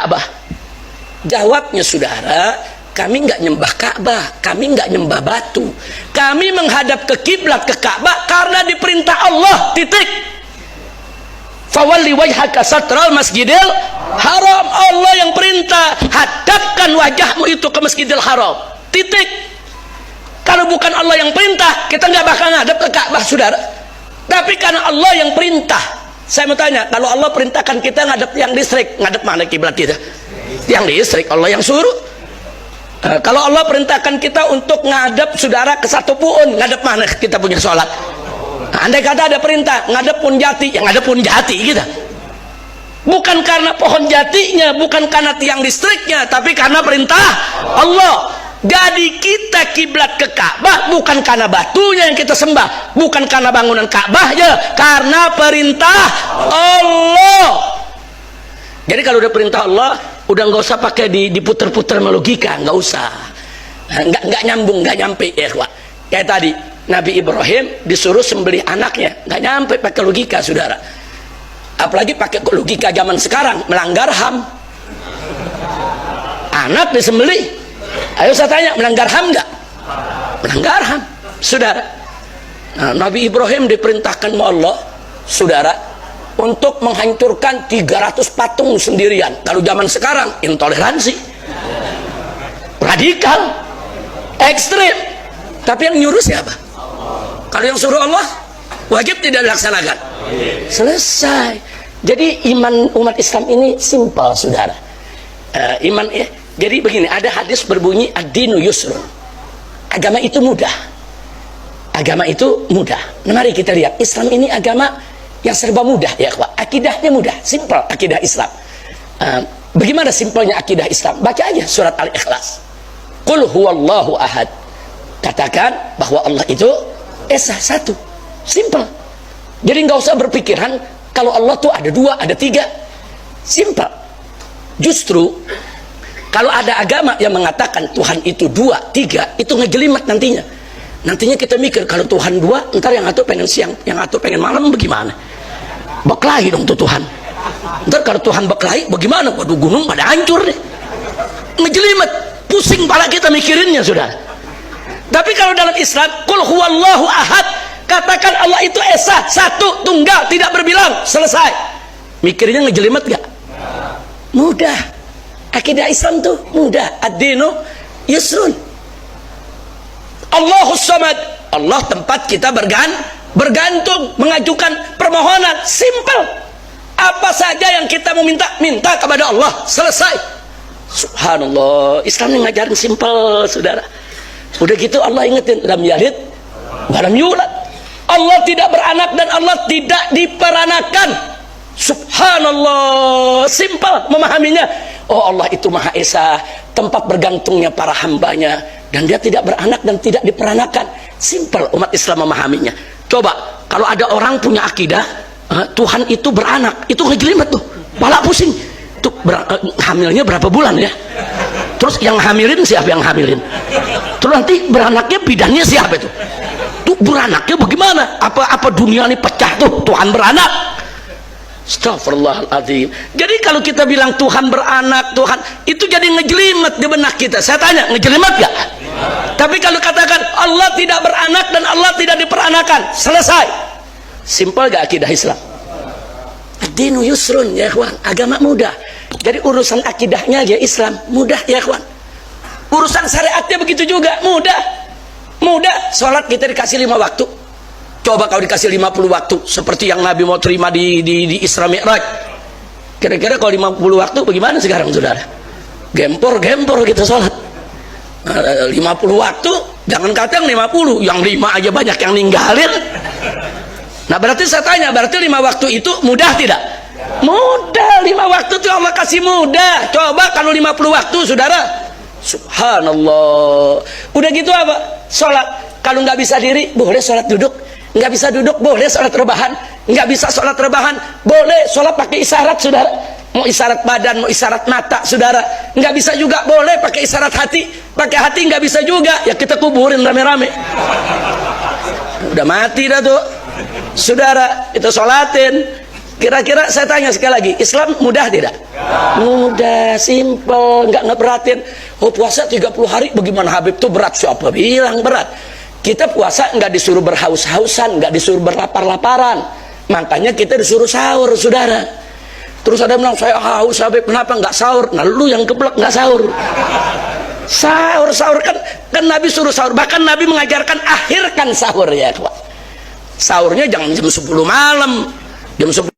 Ka'bah? Jawabnya saudara, kami nggak nyembah Ka'bah, kami nggak nyembah batu, kami menghadap ke kiblat ke Ka'bah karena diperintah Allah, titik. Fawalli wajhaka satral masjidil haram, Allah yang perintah, hadapkan wajahmu itu ke Masjidil Haram, titik. Kalau bukan Allah yang perintah, kita nggak bakal ngadap ke Ka'bah saudara. Tapi karena Allah yang perintah, saya mau tanya, kalau Allah perintahkan kita ngadap yang listrik, ngadap mana kiblat kita? Yang listrik, Allah yang suruh. Kalau Allah perintahkan kita untuk ngadap saudara ke satu pohon, ngadap mana kita punya sholat? Nah, andai kata ada perintah ngadap pohon jati, yang ngadap pohon jati kita. Bukan karena pohon jatinya, bukan karena tiang listriknya, tapi karena perintah Allah. Jadi kita kiblat ke Ka'bah bukan karena batunya yang kita sembah, bukan karena bangunan Ka'bahnya, karena perintah Allah. Jadi kalau udah perintah Allah, udah nggak usah pakai diputer-puter sama logika, nggak usah. Nggak nyambung, nggak nyampe ya, Wak. Kayak tadi Nabi Ibrahim disuruh sembelih anaknya, nggak nyampe pakai logika saudara. Apalagi pakai logika zaman sekarang, melanggar HAM. Anak disembelih, ayo saya tanya, melanggar HAM nggak? Melanggar HAM saudara. Nah, Nabi Ibrahim diperintahkan oleh Allah saudara untuk menghancurkan 300 patung sendirian. Kalau zaman sekarang intoleransi, radikal, ekstrim. Tapi yang nyuruh siapa? Kalau yang suruh Allah, wajib tidak dilaksanakan. Selesai. Jadi iman umat Islam ini simpel saudara. Jadi begini, ada hadis berbunyi ad-dinu yusrun, agama itu mudah. Agama itu mudah. Nah, mari kita lihat, Islam ini agama yang serba mudah ya, akidahnya mudah, simpel akidah Islam. Bagaimana simpelnya akidah Islam? Baca aja surat Al-Ikhlas. Qul huwallahu ahad. Katakan bahwa Allah itu esa, satu, simpel. Jadi nggak usah berpikiran kalau Allah tuh ada dua, ada tiga, simpel. Justru kalau ada agama yang mengatakan Tuhan itu dua, tiga, itu ngejelimet nantinya. Nantinya kita mikir kalau Tuhan dua, ntar yang satu pengen siang, yang satu pengen malam, bagaimana? Berkelahi dong tuh Tuhan. Ntar kalau Tuhan berkelahi, bagaimana? Waduh, gunung pada hancur deh. Ngejelimet, pusing pala kita mikirinnya sudah. Tapi kalau dalam Islam, qul huwallahu ahad, katakan Allah itu esa, satu, tunggal, tidak berbilang, selesai. Mikirnya ngejelimet gak? Mudah. Akidah Islam tuh mudah. Ad-dinu yusrun. Allahus samad, Allah tempat kita bergantung, mengajukan permohonan, simple. Apa saja yang kita mau minta kepada Allah, selesai. Subhanallah, Islam yang ngajarin simple saudara. Udah gitu Allah ingetin, lam yalid walam yulad, Allah tidak beranak dan Allah tidak diperanakan. Subhanallah, simple memahaminya. Oh, Allah itu Maha Esa, tempat bergantungnya para hambanya, dan dia tidak beranak dan tidak diperanakan. Simple umat Islam memahaminya. Coba kalau ada orang punya akidah Tuhan itu beranak, itu ngejelimet tuh, pala pusing tuh. Hamilnya berapa bulan ya? Terus yang hamilin siapa yang hamilin? Terus nanti beranaknya bidannya siapa itu? Tuh beranaknya bagaimana? Apa dunia ini pecah tuh Tuhan beranak? Astagfirullahaladzim. Jadi kalau kita bilang Tuhan beranak, Tuhan itu jadi ngejelimet di benak kita. Saya tanya, ngejelimet gak? Tapi kalau katakan Allah tidak beranak dan Allah tidak diperanakan, selesai. Simpel gak akidah Islam? Ad-dinu yusrun ya ikhwan, agama mudah. Jadi urusan akidahnya aja Islam mudah ya ikhwan. Urusan syariatnya begitu juga mudah. Mudah. Sholat kita dikasih 5 waktu. Coba kalau dikasih 50 waktu seperti yang Nabi mau terima di Isra Mi'raj. Kira-kira kalau 50 waktu bagaimana sekarang saudara? Gempor kita sholat. 50 waktu, jangan kata yang 50, yang 5 aja banyak yang ninggalin. Nah berarti saya tanya, berarti 5 waktu itu mudah tidak? Mudah. 5 waktu itu Allah kasih mudah. Coba kalau 50 waktu saudara, subhanallah. Udah gitu apa? Sholat, kalau nggak bisa diri boleh sholat duduk, nggak bisa duduk boleh sholat rebahan, nggak bisa sholat rebahan boleh sholat pakai isyarat saudara. Mau isyarat badan, mau isyarat mata saudara, nggak bisa juga boleh pakai isyarat hati. Pakai hati nggak bisa juga, ya kita kuburin rame-rame. Udah mati dah tuh saudara, itu sholatin. Kira-kira saya tanya sekali lagi, Islam mudah tidak? Mudah, simple, nggak ngeperatin. Oh puasa 30 hari bagaimana Habib, itu berat. Siapa bilang berat? Kita puasa nggak disuruh berhaus-hausan, nggak disuruh berlapar-laparan. Makanya kita disuruh sahur, saudara. Terus ada yang bilang, saya haus Habib, kenapa nggak sahur? Nah lu yang keblek nggak sahur. Sahur kan Nabi suruh sahur. Bahkan Nabi mengajarkan akhirkan sahur ya. Sahurnya jangan jam 10 malam. Jam 10